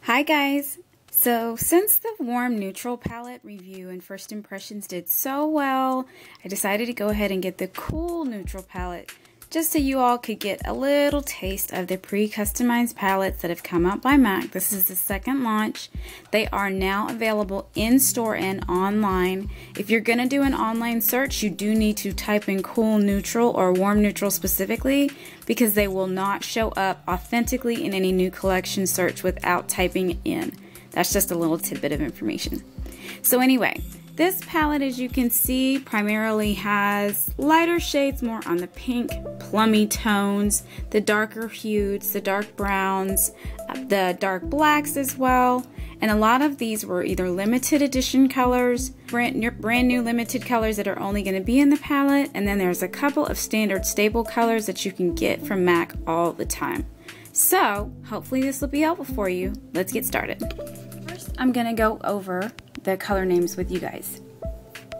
Hi guys! So since the warm neutral palette review and first impressions did so well, I decided to go ahead and get the cool neutral palette just so you all could get a little taste of the pre-customized palettes that have come out by MAC. This is the second launch. They are now available in store and online. If you're going to do an online search, you do need to type in cool neutral or warm neutral specifically, because they will not show up authentically in any new collection search without typing it in. That's just a little tidbit of information. So anyway, this palette, as you can see, primarily has lighter shades, more on the pink, plummy tones, the darker hues, the dark browns, the dark blacks as well. And a lot of these were either limited edition colors, brand new limited colors that are only going to be in the palette, and then there's a couple of standard staple colors that you can get from MAC all the time. So hopefully this will be helpful for you. Let's get started. First, I'm going to go over the color names with you guys.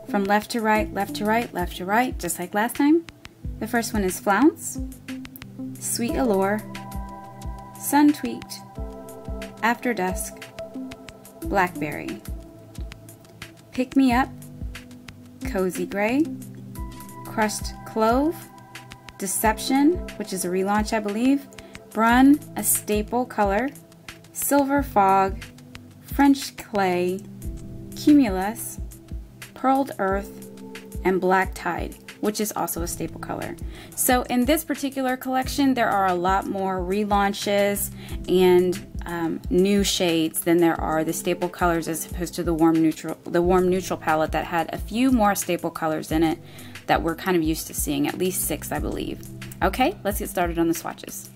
From left to right, left to right, left to right, just like last time. The first one is Flounce, Sweet Allure, Sun Tweaked, After Dusk, Blackberry, Pick Me Up, Cozy Gray, Crushed Clove, Deception, which is a relaunch I believe, Brun, a staple color, Silver Fog, French Clay, Cumulus, Pearled Earth, and Black Tide, which is also a staple color. So in this particular collection, there are a lot more relaunches and new shades than there are the staple colors, as opposed to the warm neutral palette that had a few more staple colors in it that we're kind of used to seeing, at least 6 I believe. Okay, let's get started on the swatches.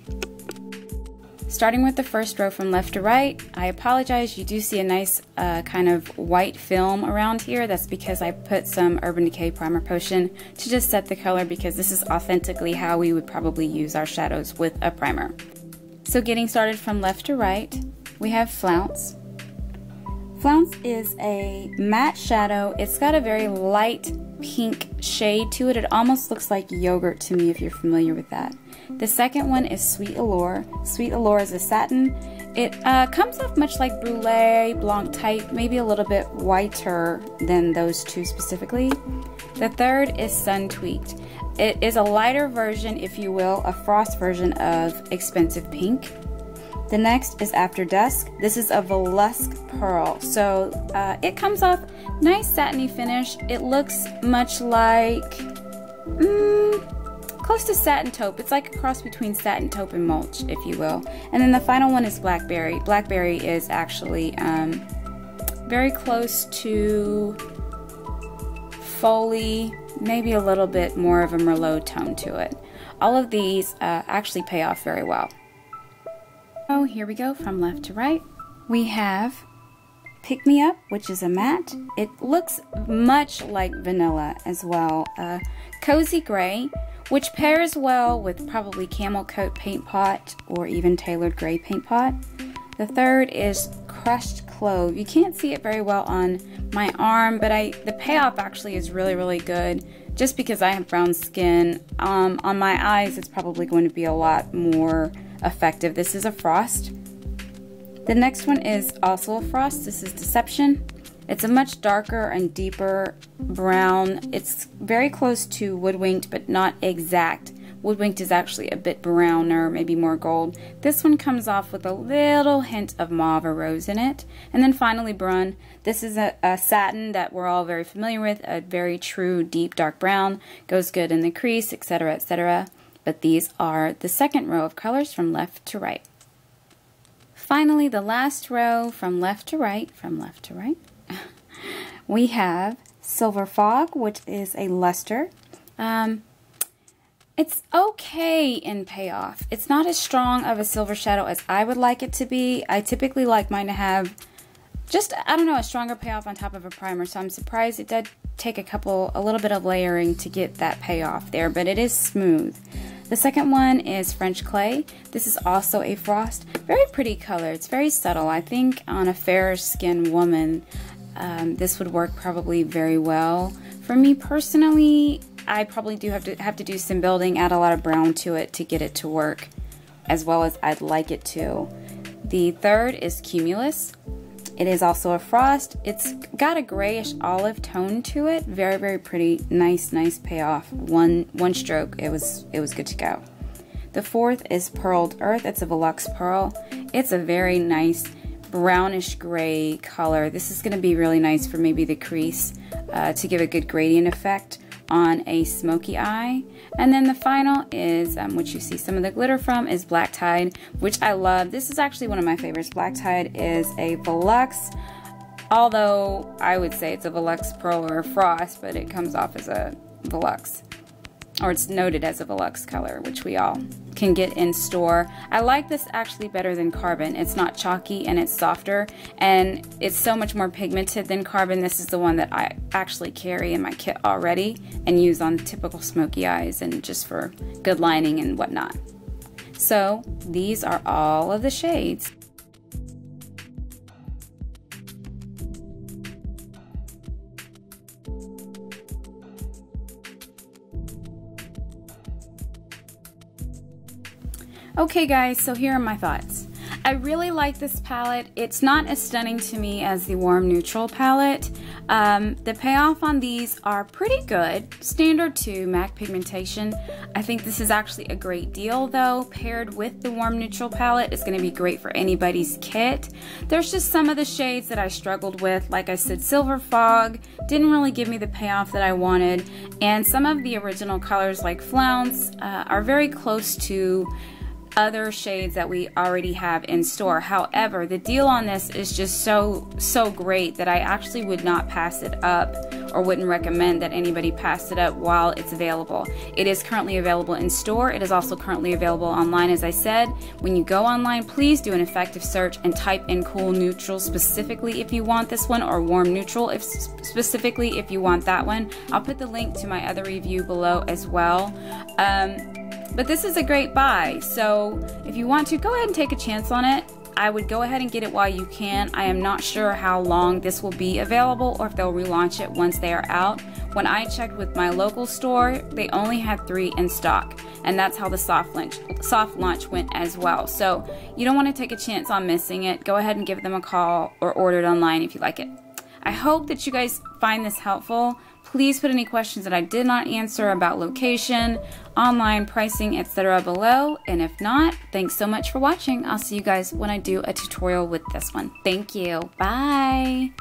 Starting with the first row from left to right, I apologize, you do see a nice kind of white film around here. That's because I put some Urban Decay Primer Potion to just set the color, because this is authentically how we would probably use our shadows with a primer. So getting started from left to right, we have Flounce. Flounce is a matte shadow. It's got a very light pink shade to it. It almost looks like yogurt to me, if you're familiar with that. The second one is Sweet Allure. Sweet Allure is a satin. It comes off much like Brulee, Blanc type, maybe a little bit whiter than those two specifically. The third is Sun Tweaked. It is a lighter version, if you will, a frost version of Expensive Pink. The next is After Dusk. This is a Vollusk Pearl. So it comes off nice satiny finish. It looks much like, close to satin taupe. It's like a cross between satin taupe and mulch, if you will. And then the final one is Blackberry. Blackberry is actually very close to Foley, maybe a little bit more of a Merlot tone to it. All of these actually pay off very well. Oh, here we go from left to right. We have Pick Me Up, which is a matte. It looks much like vanilla as well. Cozy Gray, which pairs well with probably Camel Coat Paint Pot or even Tailored Gray Paint Pot. The third is Crushed Clove. You can't see it very well on my arm, but the payoff actually is really, really good. Just because I have brown skin, on my eyes it's probably going to be a lot more effective. This is a Frost. The next one is also a Frost. This is Deception. It's a much darker and deeper brown. It's very close to Woodwinked, but not exact. Woodwinked is actually a bit browner, maybe more gold. This one comes off with a little hint of mauve or rose in it. And then finally Brun. This is a satin that we're all very familiar with, a very true deep dark brown. Goes good in the crease, etc., etc. But these are the second row of colors from left to right. Finally, the last row from left to right, we have Silver Fog, which is a luster. It's okay in payoff. It's not as strong of a silver shadow as I would like it to be. I typically like mine to have just, I don't know, a stronger payoff on top of a primer, so I'm surprised it did take a little bit of layering to get that payoff there, but it is smooth. The second one is French Clay. This is also a Frost. Very pretty color. It's very subtle. I think on a fairer skinned woman, this would work probably very well. For me personally, I probably do have to do some building, add a lot of brown to it to get it to work as well as I'd like it to. The third is Cumulus. It is also a frost. It's got a grayish olive tone to it. Very, very pretty. Nice payoff. One stroke. It was good to go. The fourth is Pearled Earth. It's a Velux Pearl. It's a very nice brownish gray color. This is going to be really nice for maybe the crease to give a good gradient effect on a smoky eye. And then the final is, which you see some of the glitter from, is Black Tide, which I love. This is actually one of my favorites. Black Tide is a Velux, although I would say it's a Velux Pearl or a Frost, but it comes off as a Velux. Or it's noted as a Velux color, which we all can get in store. I like this actually better than Carbon. It's not chalky and it's softer, and it's so much more pigmented than Carbon. This is the one that I actually carry in my kit already and use on typical smoky eyes and just for good lining and whatnot. So these are all of the shades. Okay guys, so here are my thoughts. I really like this palette. It's not as stunning to me as the Warm Neutral palette. The payoff on these are pretty good. Standard to MAC pigmentation. I think this is actually a great deal though. Paired with the Warm Neutral palette, it's going to be great for anybody's kit. There's just some of the shades that I struggled with. Like I said, Silver Fog didn't really give me the payoff that I wanted. And some of the original colors like Flounce are very close to other shades that we already have in store. However, the deal on this is just so great that I actually would not pass it up, or wouldn't recommend that anybody pass it up while it's available. It is currently available in store. It is also currently available online. As I said, when you go online, please do an effective search and type in Cool Neutral specifically if you want this one, or Warm Neutral specifically if you want that one. I'll put the link to my other review below as well. But this is a great buy, so if you want to, go ahead and take a chance on it. I would go ahead and get it while you can. I am not sure how long this will be available or if they'll relaunch it once they are out. When I checked with my local store, they only had 3 in stock, and that's how the soft launch went as well. So you don't want to take a chance on missing it. Go ahead and give them a call or order it online if you like it. I hope that you guys find this helpful. Please put any questions that I did not answer about location, online pricing, etc. below. And if not, thanks so much for watching. I'll see you guys when I do a tutorial with this one. Thank you. Bye.